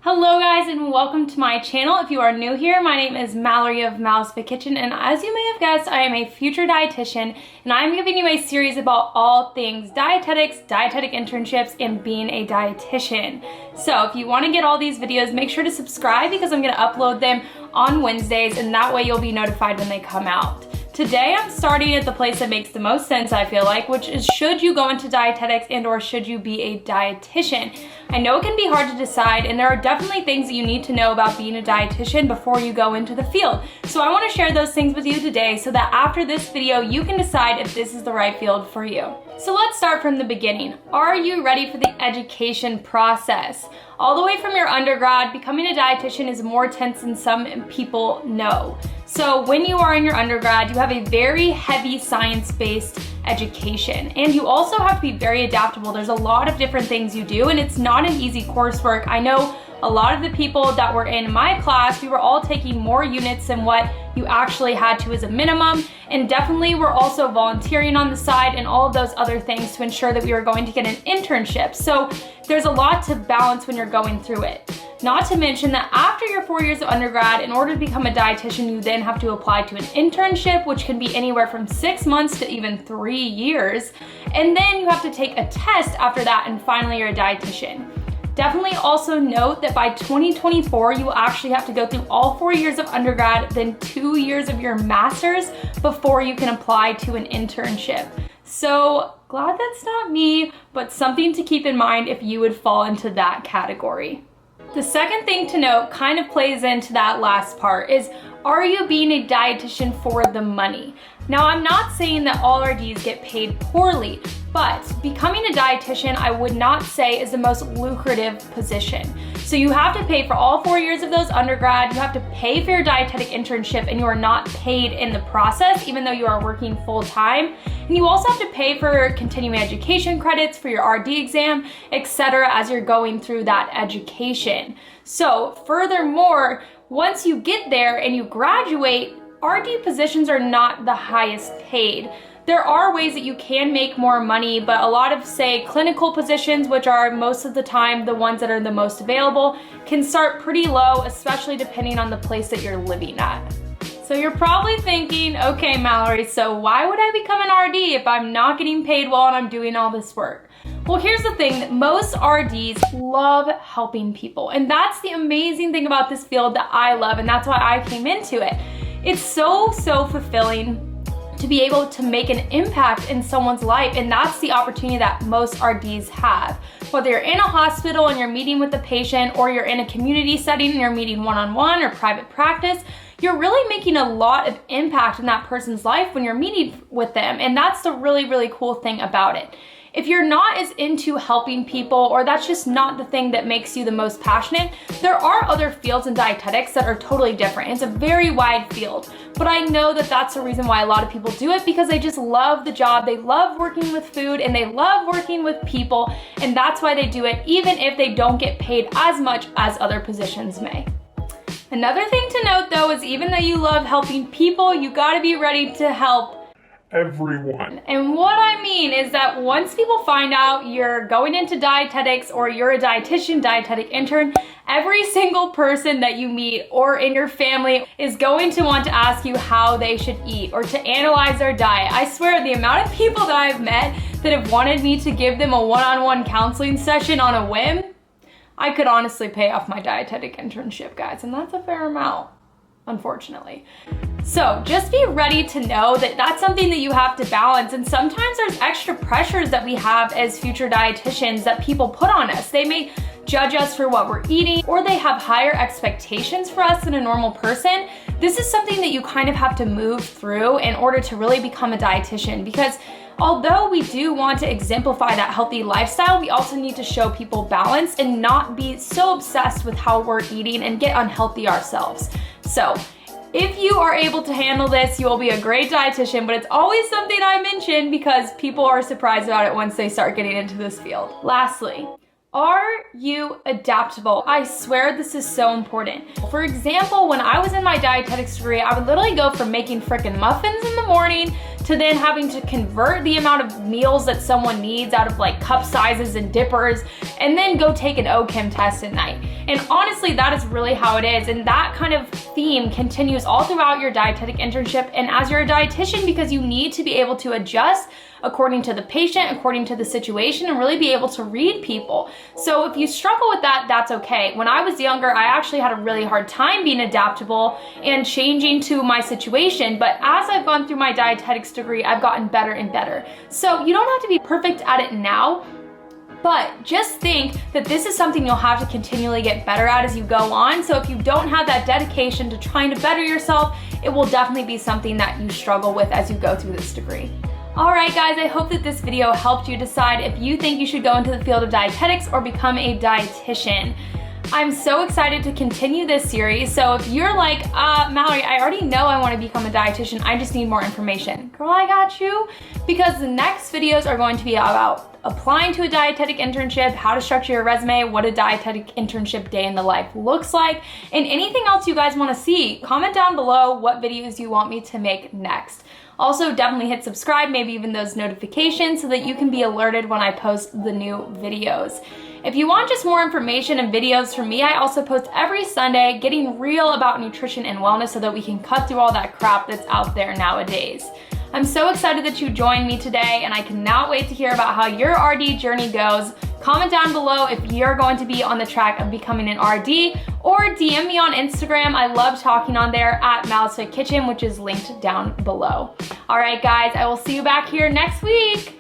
Hello guys and welcome to my channel. If you are new here, my name is Mallory of Mal's Fit Kitchen, and as you may have guessed, I am a future dietitian and I'm giving you a series about all things dietetics, dietetic internships, and being a dietitian. So if you want to get all these videos, make sure to subscribe because I'm going to upload them on Wednesdays, and that way you'll be notified when they come out. Today I'm starting at the place that makes the most sense, I feel like, which is should you go into dietetics and or should you be a dietitian? I know it can be hard to decide, and there are definitely things that you need to know about being a dietitian before you go into the field. So I want to share those things with you today so that after this video you can decide if this is the right field for you. So let's start from the beginning. Are you ready for the education process? All the way from your undergrad, becoming a dietitian is more intense than some people know. So when you are in your undergrad, you have a very heavy science-based education, and you also have to be very adaptable. There's a lot of different things you do, and it's not an easy coursework. I know a lot of the people that were in my class, we were all taking more units than what you actually had to as a minimum, and definitely we're also volunteering on the side and all of those other things to ensure that we were going to get an internship. So there's a lot to balance when you're going through it. Not to mention that after your 4 years of undergrad, in order to become a dietitian, you then have to apply to an internship, which can be anywhere from 6 months to even 3 years. And then you have to take a test after that, and finally you're a dietitian. Definitely also note that by 2024, you will actually have to go through all 4 years of undergrad, then 2 years of your master's before you can apply to an internship. So glad that's not me, but something to keep in mind if you would fall into that category. The second thing to note kind of plays into that last part is, are you being a dietitian for the money? Now, I'm not saying that all RDs get paid poorly, but becoming a dietitian, I would not say is the most lucrative position. So you have to pay for all 4 years of those undergrad, you have to pay for your dietetic internship, and you are not paid in the process, even though you are working full time. And you also have to pay for continuing education credits for your RD exam, etc., as you're going through that education. So furthermore, once you get there and you graduate, RD positions are not the highest paid. There are ways that you can make more money, but a lot of, say, clinical positions, which are most of the time the ones that are the most available, can start pretty low, especially depending on the place that you're living at. So you're probably thinking, okay, Mallory, so why would I become an RD if I'm not getting paid well and I'm doing all this work? Well, here's the thing, that most RDs love helping people, and that's the amazing thing about this field that I love, and that's why I came into it. It's so fulfilling to be able to make an impact in someone's life, and that's the opportunity that most RDs have. Whether you're in a hospital and you're meeting with the patient, or you're in a community setting and you're meeting one-on-one or private practice, you're really making a lot of impact in that person's life when you're meeting with them, and that's the really cool thing about it. If you're not as into helping people, or that's just not the thing that makes you the most passionate, there are other fields in dietetics that are totally different. It's a very wide field, but I know that that's the reason why a lot of people do it, because they just love the job, they love working with food, and they love working with people, and that's why they do it, even if they don't get paid as much as other positions may. Another thing to note though is, even though you love helping people, you gotta be ready to help everyone. And what I mean is that once people find out you're going into dietetics or you're a dietitian, dietetic intern, every single person that you meet or in your family is going to want to ask you how they should eat or to analyze their diet. I swear, the amount of people that I've met that have wanted me to give them a one-on-one counseling session on a whim, I could honestly pay off my dietetic internship, guys, and that's a fair amount, unfortunately. So just be ready to know that that's something that you have to balance, and sometimes there's extra pressures that we have as future dietitians that people put on us. They may judge us for what we're eating, or they have higher expectations for us than a normal person. This is something that you kind of have to move through in order to really become a dietitian, because although we do want to exemplify that healthy lifestyle, we also need to show people balance and not be so obsessed with how we're eating and get unhealthy ourselves. So if you are able to handle this, you will be a great dietitian, but it's always something I mention because people are surprised about it once they start getting into this field. Lastly, are you adaptable? I swear this is so important. For example, when I was in my dietetics degree, I would literally go from making frickin' muffins in the morning to then having to convert the amount of meals that someone needs out of like cup sizes and dippers, and then go take an OCHIM test at night. And honestly, that is really how it is. And that kind of theme continues all throughout your dietetic internship and as you're a dietitian, because you need to be able to adjust according to the patient, according to the situation, and really be able to read people. So if you struggle with that, that's okay. When I was younger, I actually had a really hard time being adaptable and changing to my situation. But as I've gone through my dietetics degree, I've gotten better and better. So you don't have to be perfect at it now, but just think that this is something you'll have to continually get better at as you go on. So if you don't have that dedication to trying to better yourself, it will definitely be something that you struggle with as you go through this degree. All right, guys, I hope that this video helped you decide if you think you should go into the field of dietetics or become a dietitian. I'm so excited to continue this series. So if you're like, Mallory, I already know I want to become a dietitian, I just need more information. Girl, I got you. Because the next videos are going to be about applying to a dietetic internship, how to structure your resume, what a dietetic internship day in the life looks like, and anything else you guys want to see. Comment down below what videos you want me to make next. Also, definitely hit subscribe, maybe even those notifications, so that you can be alerted when I post the new videos. If you want just more information and videos from me, I also post every Sunday, getting real about nutrition and wellness so that we can cut through all that crap that's out there nowadays. I'm so excited that you joined me today, and I cannot wait to hear about how your RD journey goes. Comment down below if you're going to be on the track of becoming an RD, or DM me on Instagram. I love talking on there at Mallory's Kitchen, which is linked down below. All right, guys, I will see you back here next week.